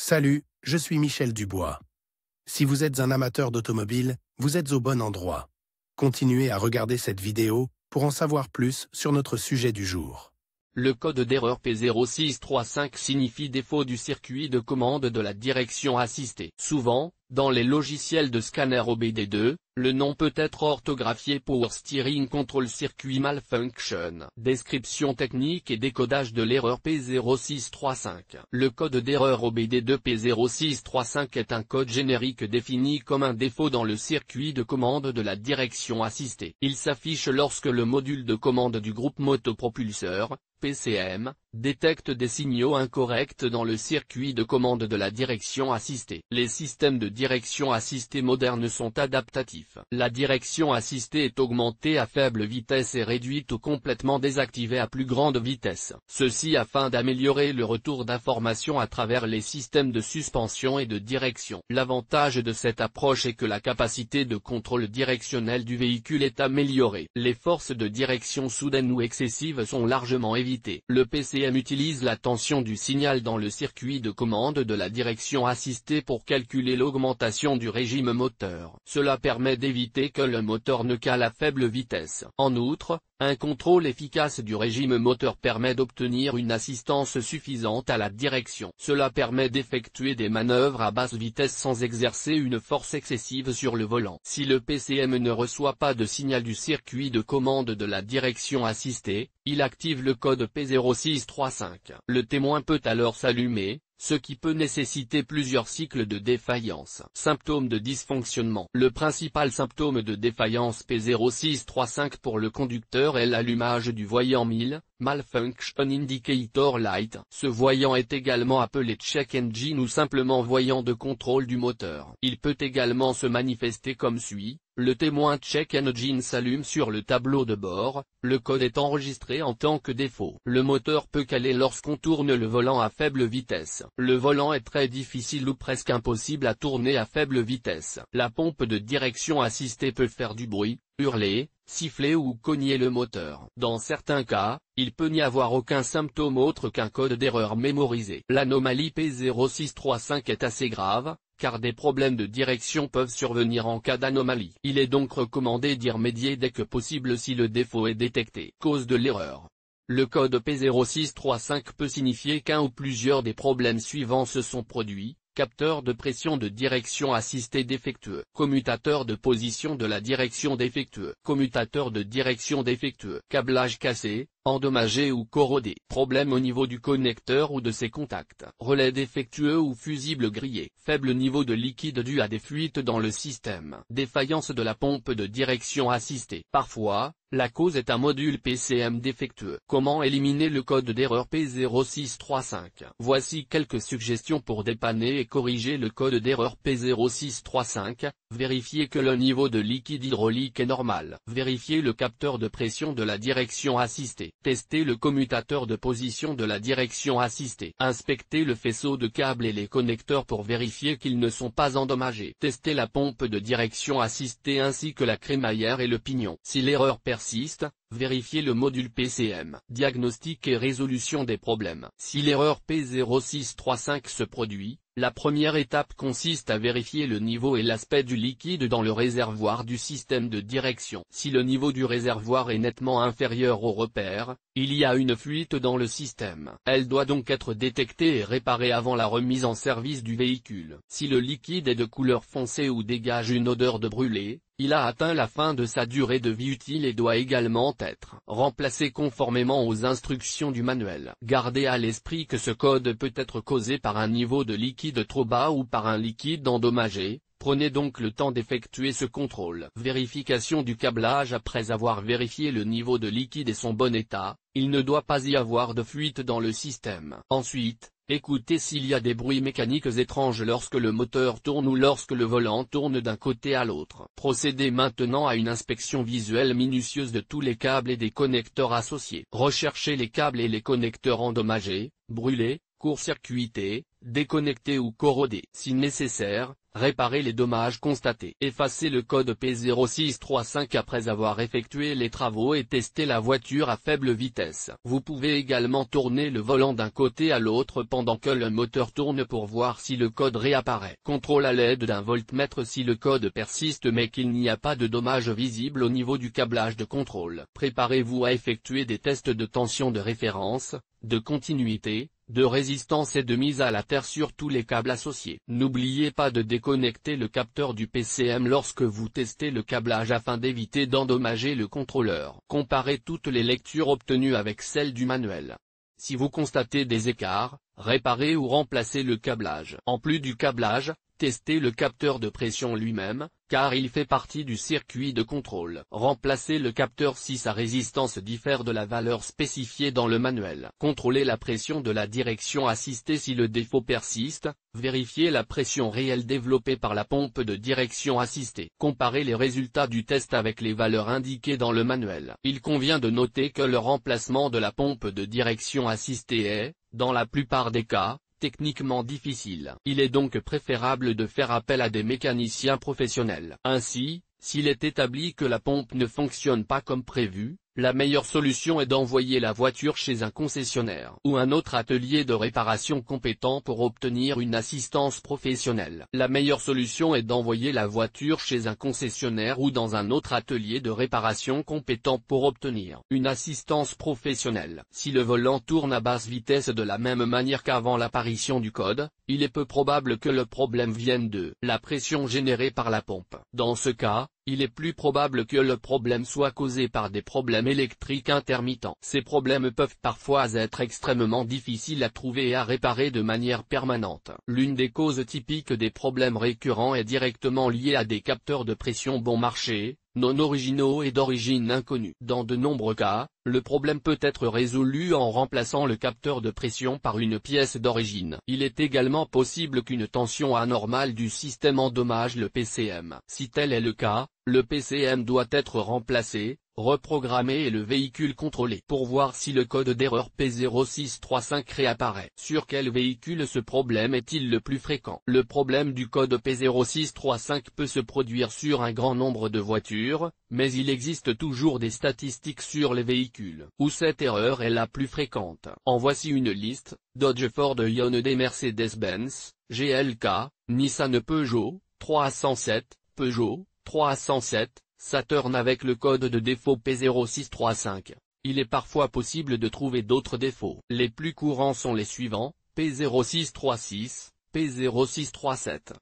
Salut, je suis Michel Dubois. Si vous êtes un amateur d'automobile, vous êtes au bon endroit. Continuez à regarder cette vidéo pour en savoir plus sur notre sujet du jour. Le code d'erreur P0635 signifie défaut du circuit de commande de la direction assistée. Souvent, dans les logiciels de scanner OBD2, le nom peut être orthographié Power Steering Control Circuit Malfunction. Description technique et décodage de l'erreur P0635. Le code d'erreur OBD2 P0635 est un code générique défini comme un défaut dans le circuit de commande de la direction assistée. Il s'affiche lorsque le module de commande du groupe motopropulseur, PCM, détecte des signaux incorrects dans le circuit de commande de la direction assistée. Les systèmes de direction assistée modernes sont adaptatifs. La direction assistée est augmentée à faible vitesse et réduite ou complètement désactivée à plus grande vitesse. Ceci afin d'améliorer le retour d'informations à travers les systèmes de suspension et de direction. L'avantage de cette approche est que la capacité de contrôle directionnel du véhicule est améliorée. Les forces de direction soudaines ou excessives sont largement évitées. Le PCM utilise la tension du signal dans le circuit de commande de la direction assistée pour calculer l'augmentation du régime moteur. Cela permet d'éviter que le moteur ne cale à faible vitesse. En outre, un contrôle efficace du régime moteur permet d'obtenir une assistance suffisante à la direction. Cela permet d'effectuer des manœuvres à basse vitesse sans exercer une force excessive sur le volant. Si le PCM ne reçoit pas de signal du circuit de commande de la direction assistée, il active le code P0635. Le témoin peut alors s'allumer, ce qui peut nécessiter plusieurs cycles de défaillance. Symptômes de dysfonctionnement. Le principal symptôme de défaillance P0635 pour le conducteur est l'allumage du voyant 1000, Malfunction Indicator Light. Ce voyant est également appelé check engine ou simplement voyant de contrôle du moteur. Il peut également se manifester comme suit. Le témoin check engine s'allume sur le tableau de bord, le code est enregistré en tant que défaut. Le moteur peut caler lorsqu'on tourne le volant à faible vitesse. Le volant est très difficile ou presque impossible à tourner à faible vitesse. La pompe de direction assistée peut faire du bruit, hurler, siffler ou cogner le moteur. Dans certains cas, il peut n'y avoir aucun symptôme autre qu'un code d'erreur mémorisé. L'anomalie P0635 est assez grave, car des problèmes de direction peuvent survenir en cas d'anomalie. Il est donc recommandé d'y remédier dès que possible si le défaut est détecté. Cause de l'erreur. Le code P0635 peut signifier qu'un ou plusieurs des problèmes suivants se sont produits: capteur de pression de direction assistée défectueux, commutateur de position de la direction défectueux, commutateur de direction défectueux, câblage cassé, endommagé ou corrodé, problème au niveau du connecteur ou de ses contacts, relais défectueux ou fusible grillé, faible niveau de liquide dû à des fuites dans le système, défaillance de la pompe de direction assistée. Parfois, la cause est un module PCM défectueux. Comment éliminer le code d'erreur P0635? Voici quelques suggestions pour dépanner et corriger le code d'erreur P0635. Vérifiez que le niveau de liquide hydraulique est normal. Vérifiez le capteur de pression de la direction assistée. Testez le commutateur de position de la direction assistée. Inspectez le faisceau de câbles et les connecteurs pour vérifier qu'ils ne sont pas endommagés. Testez la pompe de direction assistée ainsi que la crémaillère et le pignon. Si l'erreur persiste, vérifiez le module PCM. Diagnostic et résolution des problèmes. Si l'erreur P0635 se produit, la première étape consiste à vérifier le niveau et l'aspect du liquide dans le réservoir du système de direction. Si le niveau du réservoir est nettement inférieur au repère, il y a une fuite dans le système. Elle doit donc être détectée et réparée avant la remise en service du véhicule. Si le liquide est de couleur foncée ou dégage une odeur de brûlé, il a atteint la fin de sa durée de vie utile et doit également être remplacé conformément aux instructions du manuel. Gardez à l'esprit que ce code peut être causé par un niveau de liquide trop bas ou par un liquide endommagé. Prenez donc le temps d'effectuer ce contrôle. Vérification du câblage. Après avoir vérifié le niveau de liquide et son bon état, il ne doit pas y avoir de fuite dans le système. Ensuite, écoutez s'il y a des bruits mécaniques étranges lorsque le moteur tourne ou lorsque le volant tourne d'un côté à l'autre. Procédez maintenant à une inspection visuelle minutieuse de tous les câbles et des connecteurs associés. Recherchez les câbles et les connecteurs endommagés, brûlés, court-circuités, déconnecté ou corrodé. Si nécessaire, réparez les dommages constatés. Effacez le code P0635 après avoir effectué les travaux et testé la voiture à faible vitesse. Vous pouvez également tourner le volant d'un côté à l'autre pendant que le moteur tourne pour voir si le code réapparaît. Contrôle à l'aide d'un voltmètre si le code persiste mais qu'il n'y a pas de dommages visibles au niveau du câblage de contrôle. Préparez-vous à effectuer des tests de tension de référence, de continuité, de résistance et de mise à la terre sur tous les câbles associés. N'oubliez pas de déconnecter le capteur du PCM lorsque vous testez le câblage afin d'éviter d'endommager le contrôleur. Comparez toutes les lectures obtenues avec celles du manuel. Si vous constatez des écarts, réparez ou remplacez le câblage. En plus du câblage, testez le capteur de pression lui-même, car il fait partie du circuit de contrôle. Remplacez le capteur si sa résistance diffère de la valeur spécifiée dans le manuel. Contrôlez la pression de la direction assistée si le défaut persiste. Vérifiez la pression réelle développée par la pompe de direction assistée. Comparez les résultats du test avec les valeurs indiquées dans le manuel. Il convient de noter que le remplacement de la pompe de direction assistée est, dans la plupart des cas, techniquement difficile. Il est donc préférable de faire appel à des mécaniciens professionnels. Ainsi, s'il est établi que la pompe ne fonctionne pas comme prévu, la meilleure solution est d'envoyer la voiture chez un concessionnaire ou un autre atelier de réparation compétent pour obtenir une assistance professionnelle. La meilleure solution est d'envoyer la voiture chez un concessionnaire ou dans un autre atelier de réparation compétent pour obtenir une assistance professionnelle. Si le volant tourne à basse vitesse de la même manière qu'avant l'apparition du code, il est peu probable que le problème vienne de la pression générée par la pompe. Dans ce cas, il est plus probable que le problème soit causé par des problèmes électriques intermittents. Ces problèmes peuvent parfois être extrêmement difficiles à trouver et à réparer de manière permanente. L'une des causes typiques des problèmes récurrents est directement liée à des capteurs de pression bon marché, non originaux et d'origine inconnue. Dans de nombreux cas, le problème peut être résolu en remplaçant le capteur de pression par une pièce d'origine. Il est également possible qu'une tension anormale du système endommage le PCM. Si tel est le cas, le PCM doit être remplacé, reprogrammé et le véhicule contrôlé pour voir si le code d'erreur P0635 réapparaît. Sur quel véhicule ce problème est-il le plus fréquent? Le problème du code P0635 peut se produire sur un grand nombre de voitures, mais il existe toujours des statistiques sur les véhicules où cette erreur est la plus fréquente. En voici une liste: Dodge, Ford, Hyundai, Mercedes-Benz, GLK, Nissan, Peugeot 307, Peugeot 307, Saturn avec le code de défaut P0635. Il est parfois possible de trouver d'autres défauts. Les plus courants sont les suivants: P0636, P0637.